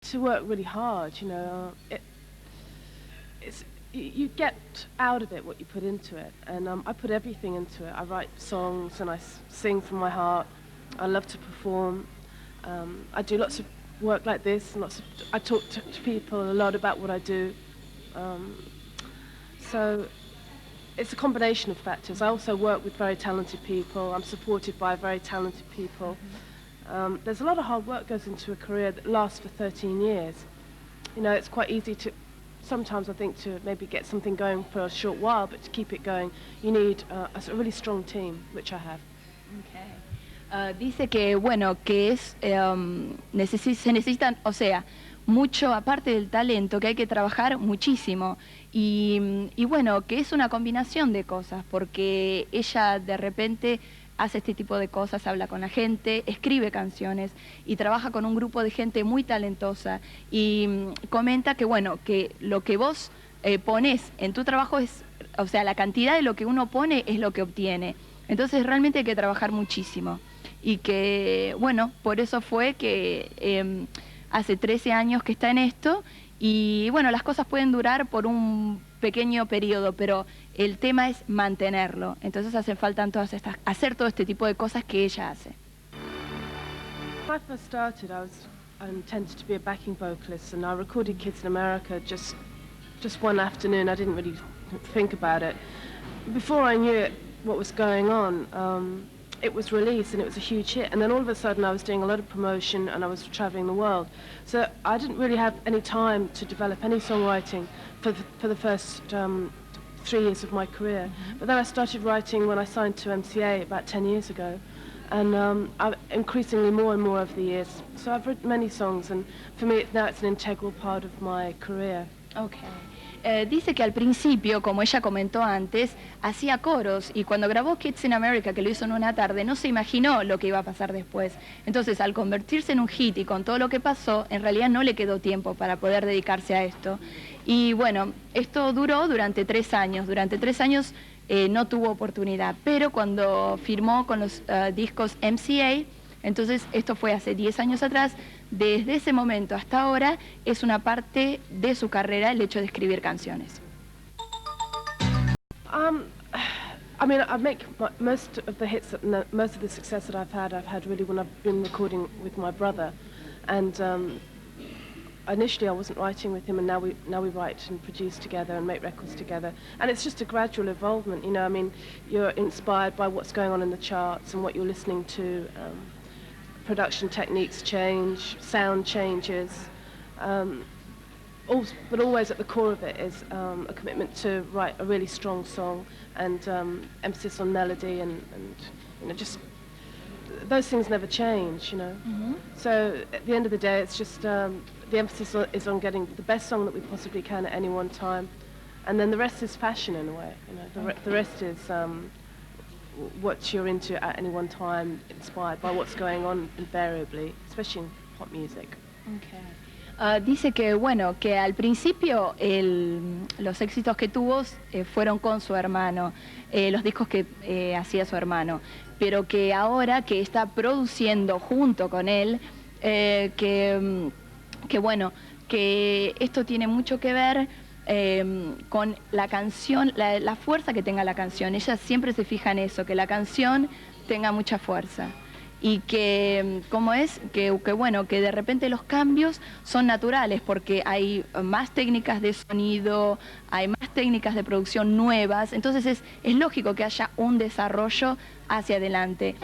To work really hard, you know. You get out of it what you put into it, and I put everything into it. I write songs and I sing from my heart. I love to perform. I do lots of work like this, and I talk to people a lot about what I do. So it's a combination of factors. I also work with very talented people. I'm supported by very talented people. There's a lot of hard work goes into a career that lasts for 13 years. You know, it's quite easy to, sometimes I think, to maybe get something going for a short while, but to keep it going, you need a really strong team, which I have. Okay. Dice que, bueno, que es, se necesitan, o sea, mucho, aparte del talento, que hay que trabajar muchísimo. Y bueno, que es una combinación de cosas, porque ella de repente hace este tipo de cosas, habla con la gente, escribe canciones y trabaja con un grupo de gente muy talentosa. Y comenta que, bueno, que lo que vos pones en tu trabajo es, o sea, la cantidad de lo que uno pone es lo que obtiene. Entonces realmente hay que trabajar muchísimo. Y que, bueno, por eso fue que hace 13 años que está en esto. Y bueno, las cosas pueden durar por un pequeño periodo, pero el tema es mantenerlo. Entonces hacen falta hacer todo este tipo de cosas que ella hace. When I first started, I was intended to be a backing vocalist, and I recorded Kids in America just one afternoon. I didn't really think about it. Before I knew what was going on, it was released and it was a huge hit, and then all of a sudden I was doing a lot of promotion and I was traveling the world, so I didn't really have any time to develop any songwriting for the first 3 years of my career. But then I started writing when I signed to MCA about 10 years ago, and increasingly more and more over the years. So I've written many songs, and for me now it's an integral part of my career. Okay. Dice que al principio, como ella comentó antes, hacía coros, y cuando grabó Kids in America, que lo hizo en una tarde, no se imaginó lo que iba a pasar después. Entonces, al convertirse en un hit y con todo lo que pasó, en realidad no le quedó tiempo para poder dedicarse a esto. Y bueno, esto duró durante 3 años. Durante 3 años no tuvo oportunidad, pero cuando firmó con los discos MCA, entonces esto fue hace 10 años atrás, desde ese momento hasta ahora es una parte de su carrera el hecho de escribir canciones. I mean, I make most of the hits, most of the success that I've had really when I've been recording with my brother, and initially I wasn't writing with him, and now we write and produce together and make records together, and it's just a gradual involvement. You know, I mean, you're inspired by what's going on in the charts and what you're listening to. Production techniques change, sound changes, but always at the core of it is a commitment to write a really strong song, and emphasis on melody, and you know, just those things never change, you know. So at the end of the day, it's just the emphasis is on getting the best song that we possibly can at any one time, and then the rest is fashion in a way. You know, the rest is what you're into at any one time, inspired by what's going on invariably, especially in pop music. Okay. Dice que, bueno, que al principio los éxitos que tuvo fueron con su hermano, los discos que hacía su hermano, pero que ahora que está produciendo junto con él, que bueno, que esto tiene mucho que ver con la canción, la fuerza que tenga la canción. Ella siempre se fija en eso, que la canción tenga mucha fuerza. Y que, como es, que bueno, que de repente los cambios son naturales, porque hay más técnicas de sonido, hay más técnicas de producción nuevas, entonces es lógico que haya un desarrollo hacia adelante.